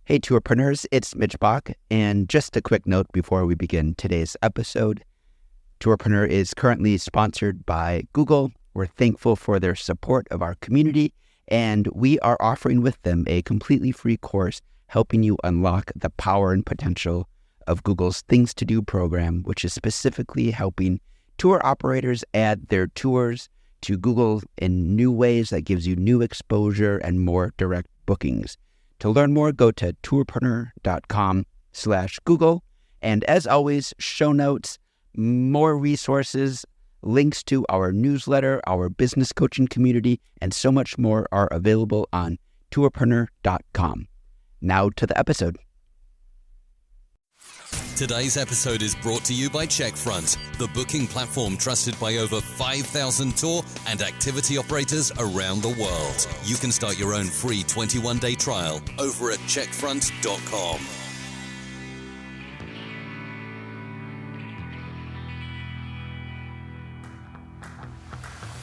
Hey, tourpreneurs, it's Mitch Bach, and just a quick note before we begin today's episode. Tourpreneur is currently sponsored by Google. We're thankful for their support of our community, and we are offering with them a completely free course helping you unlock the power and potential of Google's Things to Do program, which is specifically helping tour operators add their tours to Google in new ways that gives you new exposure and more direct bookings. To learn more, go to tourpreneur.com/Google. And as always, show notes, more resources, links to our newsletter, our business coaching community, and so much more are available on tourpreneur.com. Now to the episode. Today's episode is brought to you by Checkfront, the booking platform trusted by over 5,000 tour and activity operators around the world. You can start your own free 21-day trial over at checkfront.com.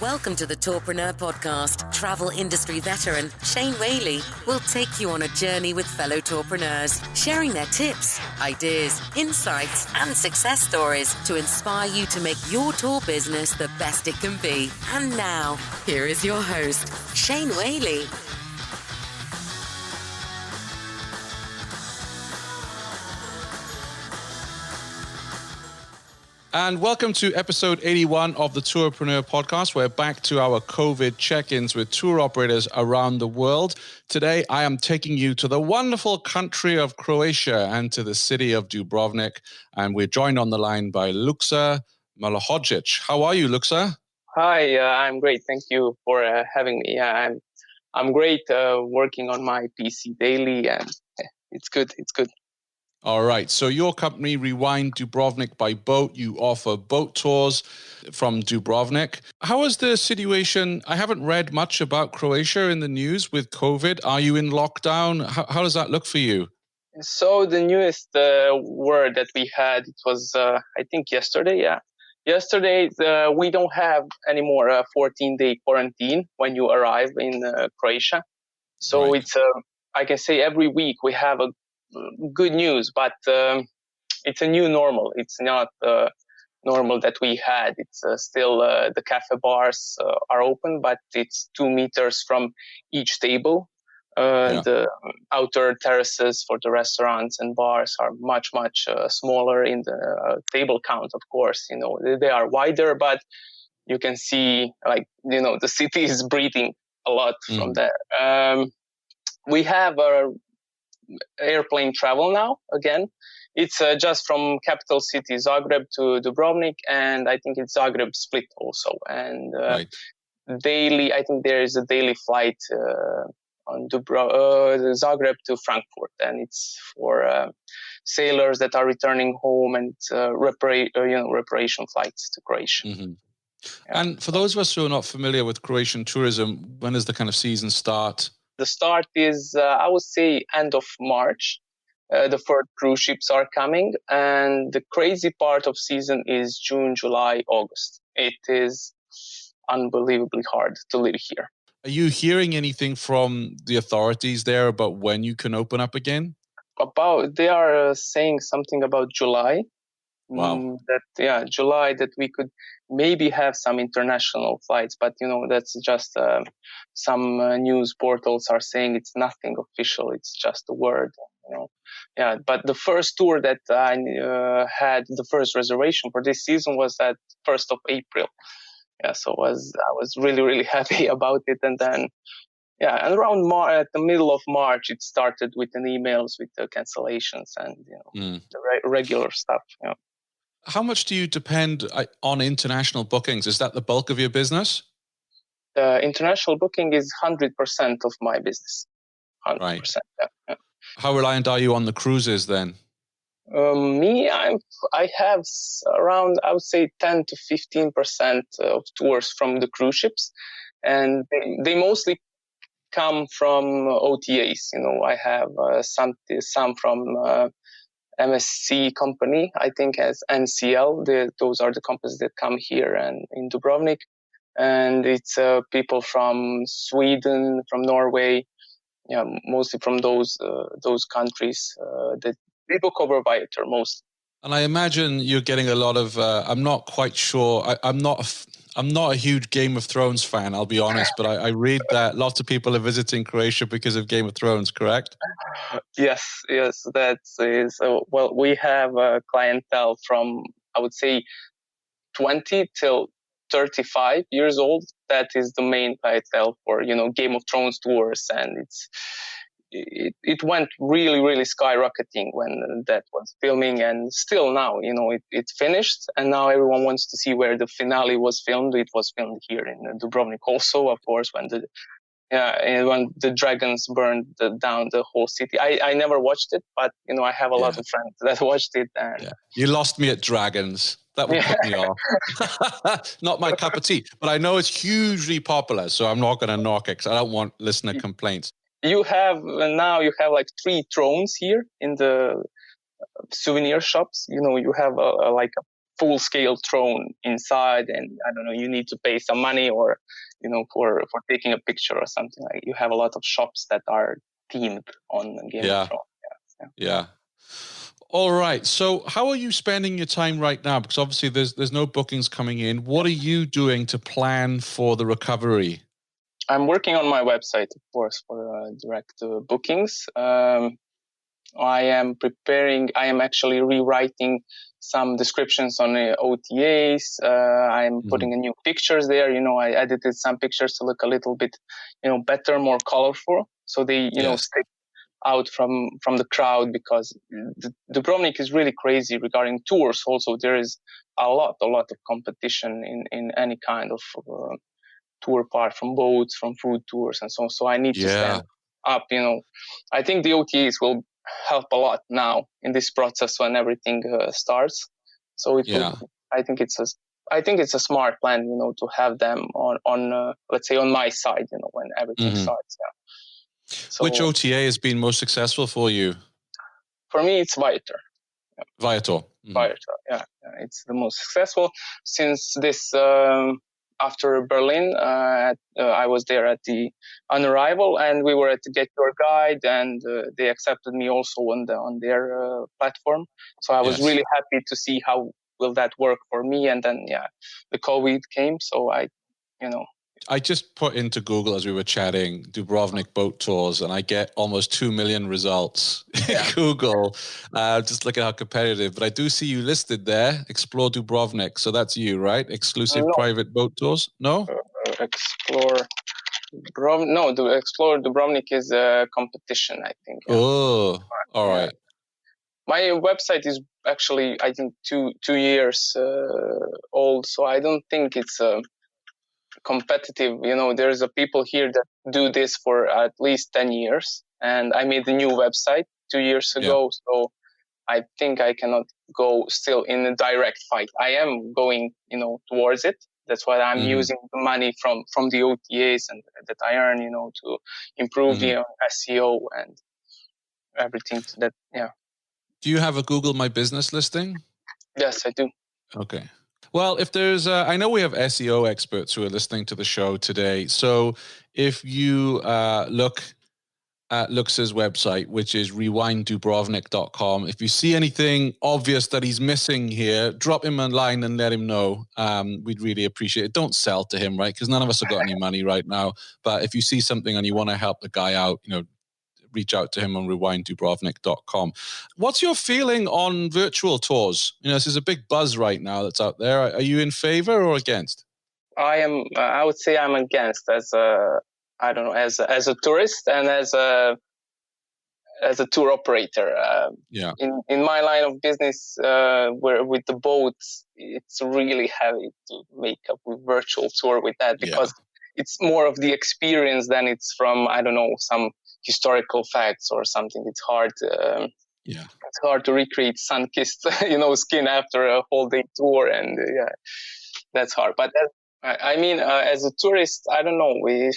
Welcome to the Tourpreneur Podcast. Travel industry veteran Shane Whaley will take you on a journey with fellow tourpreneurs, sharing their tips, ideas, insights, and success stories to inspire you to make your tour business the best it can be. And now, here is your host, Shane Whaley. And welcome to episode 81 of the Tourpreneur Podcast. We're back to our COVID check-ins with tour operators around the world. Today, I am taking you to the wonderful country of Croatia and to the city of Dubrovnik. And we're joined on the line by Lukša Malohodžić. How are you, Lukša? Hi, I'm great. Thank you for having me. I'm great working on my PC daily, and it's good. All right. So your company, Rewind Dubrovnik by boat, you offer boat tours from Dubrovnik. How is the situation? I haven't read much about Croatia in the news with COVID. Are you in lockdown? How does that look for you? So the newest word that we had, it was, I think yesterday. Yeah. Yesterday, we don't have anymore a 14-day quarantine when you arrive in Croatia. So Right. It's, I can say every week we have a good news, but it's a new normal. It's not normal that we had. It's still the cafe bars are open, but it's 2 meters from each table. The outer terraces for the restaurants and bars are much smaller in the table count. Of course, they are wider, but you can see, the city is breathing a lot from there. We have a airplane travel now again. It's just from capital city Zagreb to Dubrovnik, and I think it's Zagreb Split also. And daily, I think there is a daily flight on Zagreb to Frankfurt, and it's for sailors that are returning home, and it's reparation flights to Croatia. Mm-hmm. Yeah. And for those of us who are not familiar with Croatian tourism, when does the kind of season start? The start is, I would say, end of March. The first cruise ships are coming, and the crazy part of season is June, July, August. It is unbelievably hard to live here. Are you hearing anything from the authorities there about when you can open up again? They are saying something about July. Wow. July, that we could maybe have some international flights, but that's just some news portals are saying it's nothing official. It's just a word. But the first tour that I had, the first reservation for this season was at 1st of April. I was really happy about it, and then and around at the middle of March, it started with an emails with the cancellations and the regular stuff. How much do you depend on international bookings? Is that the bulk of your business? International booking is 100% of my business. 100%. Right. Yeah. How reliant are you on the cruises then? I have around, I would say, 10 to 15% of tours from the cruise ships, and they mostly come from OTAs. I have some from MSC company, I think, as NCL. Those are the companies that come here and in Dubrovnik, and it's people from Sweden, from Norway, mostly from those countries that we book over Viator most. And I imagine you're getting a lot of. I'm not quite sure. I'm not a huge Game of Thrones fan, I'll be honest, but I read that lots of people are visiting Croatia because of Game of Thrones, correct? Yes, that is. Well, we have a clientele from, I would say, 20 till 35 years old. That is the main clientele for, Game of Thrones tours, and it went really, really skyrocketing when that was filming, and still now, it finished, and now everyone wants to see where the finale was filmed. It was filmed here in Dubrovnik also, of course, when the dragons burned down the whole city. I never watched it, but I have a lot of friends that watched it. And you lost me at dragons. That would put me off. Not my cup of tea, but I know it's hugely popular, so I'm not going to knock it because I don't want listener complaints. You have like 3 thrones here in the souvenir shops. You have a full-scale throne inside, and I don't know, you need to pay some money or for taking a picture or something. Like, you have a lot of shops that are themed on Game of Thrones. Yeah. All right. So how are you spending your time right now? Because obviously there's no bookings coming in. What are you doing to plan for the recovery? I'm working on my website, of course, for direct bookings. I am actually rewriting some descriptions on OTAs. I'm putting in new pictures there. I edited some pictures to look a little bit, better, more colorful. So they, stick out from the crowd, because Dubrovnik is really crazy regarding tours. Also, there is a lot of competition in any kind of tour part, from boats, from food tours, and so on. So I need to stand up. I think the OTAs will help a lot now in this process when everything starts. So I think it's a smart plan, to have them on let's say on my side, when everything starts. Yeah. So, which OTA has been most successful for you? For me, it's Viator. Yeah. Viator. Viator. Yeah, it's the most successful since this. After Berlin, I was there on arrival, and we were at the Get Your Guide, and they accepted me also on their platform. So I was really happy to see how will that work for me. And then the COVID came, so I just put into Google as we were chatting Dubrovnik boat tours, and I get almost 2 million results in Google. Just look at how competitive. But I do see you listed there, Explore Dubrovnik. So that's you, right? Exclusive private boat tours? No? Explore Dubrovnik is a competition, I think. Yeah. Oh, all right. My website is actually, I think, two years old, so I don't think it's competitive. There's people here that do this for at least 10 years, and I made a new website 2 years ago, so I think I cannot go still in a direct fight. I am going, towards it. That's why I'm using the money from the OTAs and that I earn, to improve the SEO and everything. Do you have a Google My Business listing? Yes, I do. Okay. Well, if there's, I know we have SEO experts who are listening to the show today. So if you look at Lukša's website, which is rewind.dubrovnik.com, if you see anything obvious that he's missing here, drop him a line and let him know. We'd really appreciate it. Don't sell to him, right? Because none of us have got any money right now. But if you see something and you want to help the guy out, reach out to him on rewind.dubrovnik.com. What's your feeling on virtual tours? This is a big buzz right now that's out there. Are you in favor or against? I would say I'm against, as a tourist and as a tour operator. In my line of business, where with the boats, it's really heavy to make up a virtual tour with that, because it's more of the experience than it's from, some historical facts or something. It's hard. It's hard to recreate sun-kissed, skin after a whole day tour, and that's hard. But as a tourist, I don't know if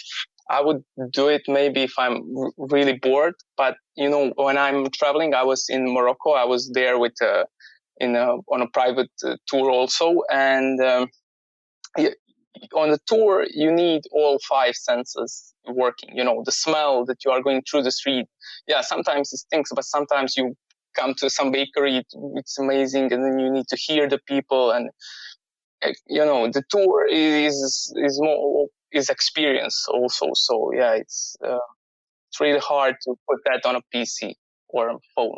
I would do it. Maybe if I'm really bored. But when I'm traveling, I was in Morocco. I was there with on a private tour also, and on the tour, you need all 5 senses working. The smell that you are going through the street. Yeah, sometimes it stinks, but sometimes you come to some bakery, it's amazing, and then you need to hear the people, and the tour is experience also. So yeah, it's really hard to put that on a PC or a phone.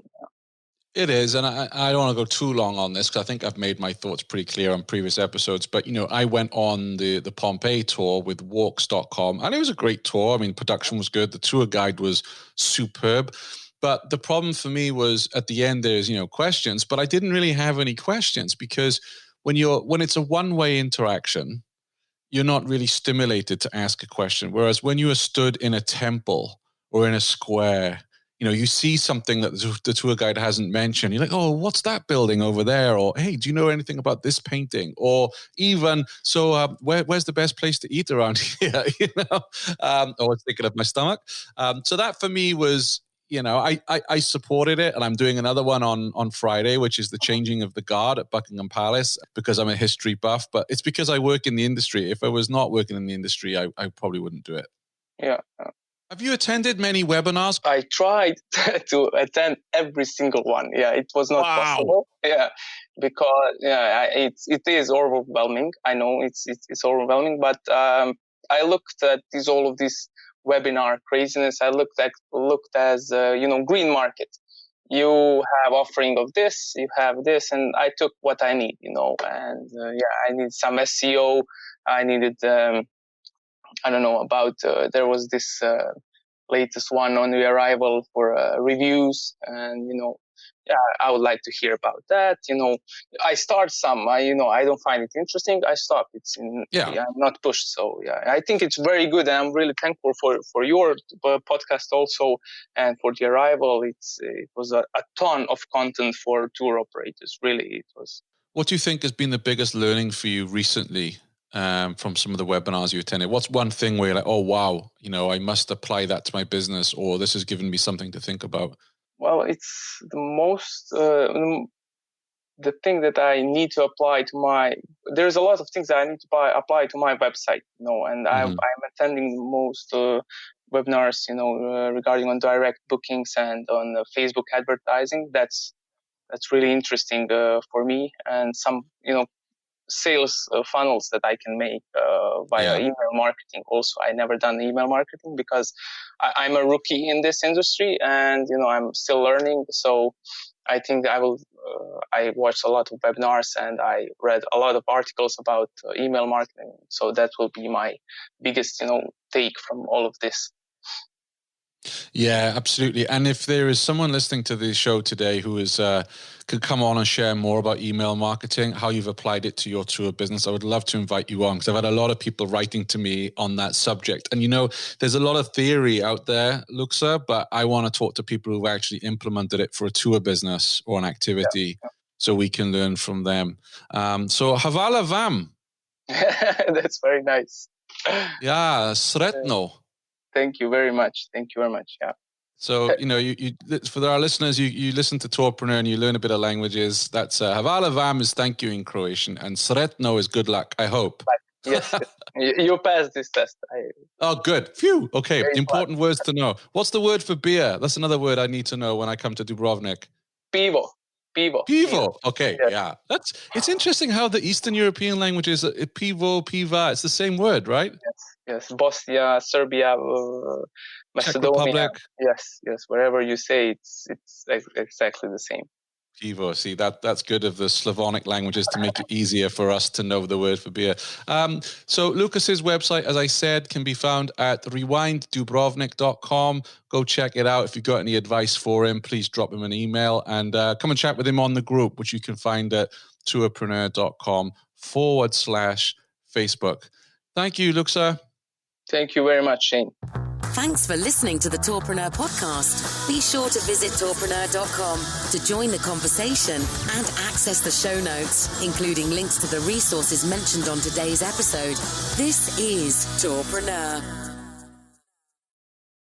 It is, and I don't want to go too long on this because I think I've made my thoughts pretty clear on previous episodes. But, I went on the Pompeii tour with walks.com, and it was a great tour. I mean, production was good. The tour guide was superb. But the problem for me was at the end, there's, questions, but I didn't really have any questions because when it's a one-way interaction, you're not really stimulated to ask a question. Whereas when you are stood in a temple or in a square, you see something that the tour guide hasn't mentioned. You're like, oh, what's that building over there? Or, hey, do you know anything about this painting? Or even, where's the best place to eat around here? I was thinking of my stomach. So that for me was, I supported it, and I'm doing another one on Friday, which is the changing of the guard at Buckingham Palace, because I'm a history buff, but it's because I work in the industry. If I was not working in the industry, I probably wouldn't do it. Yeah. Have you attended many webinars? I tried to attend every single one. Yeah, it was not possible. Yeah, because it is overwhelming. I know it's overwhelming, but I looked at all of this webinar craziness. I looked as green market. You have offering of this, you have this, and I took what I need. And I need some SEO. I needed. I don't know about, there was this latest one on the arrival for reviews, and, I would like to hear about that. I start some, I don't find it interesting, I stop. I'm not pushed. So, I think it's very good, and I'm really thankful for your podcast also, and for the arrival. It was a ton of content for tour operators, really, it was. What do you think has been the biggest learning for you recently? From some of the webinars you attended? What's one thing where you're like, oh, wow, I must apply that to my business, or this has given me something to think about? Well, it's the most, the thing that I need to apply to there's a lot of things that I need to apply to my website, and I'm attending most webinars, regarding on direct bookings and on Facebook advertising. That's really interesting for me, and some, sales funnels that I can make via email marketing. Also, I never done email marketing because I'm a rookie in this industry, and I'm still learning. So I think I will. I watched a lot of webinars, and I read a lot of articles about email marketing. So that will be my biggest, take from all of this. Yeah, absolutely. And if there is someone listening to the show today who is could come on and share more about email marketing, how you've applied it to your tour business, I would love to invite you on, because I've had a lot of people writing to me on that subject. And there's a lot of theory out there, Lukša, but I want to talk to people who've actually implemented it for a tour business or an activity, so we can learn from them. So Hvala vam. That's very nice. Yeah, sretno. Thank you very much. Yeah. So, you for our listeners, you listen to Tourpreneur and you learn a bit of languages. That's Hvala vam is thank you in Croatian, and sretno is good luck, I hope. Yes. You passed this test. Oh, good. Phew. Okay. Important words to know. What's the word for beer? That's another word I need to know when I come to Dubrovnik. Pivo. Okay. Yes. Yeah. It's interesting how the Eastern European languages, pivo, piva, it's the same word, right? Yes. Bosnia, Serbia, Macedonia. Yes. Wherever you say it's exactly the same. Pivo. See, that's good of the Slavonic languages to make it easier for us to know the word for beer. So Lukas's website, as I said, can be found at rewinddubrovnik.com. Go check it out. If you've got any advice for him, please drop him an email, and come and chat with him on the group, which you can find at tourpreneur.com/Facebook. Thank you, Lukša. Thank you very much, Shane. Thanks for listening to the Tourpreneur podcast. Be sure to visit tourpreneur.com to join the conversation and access the show notes, including links to the resources mentioned on today's episode. This is Tourpreneur.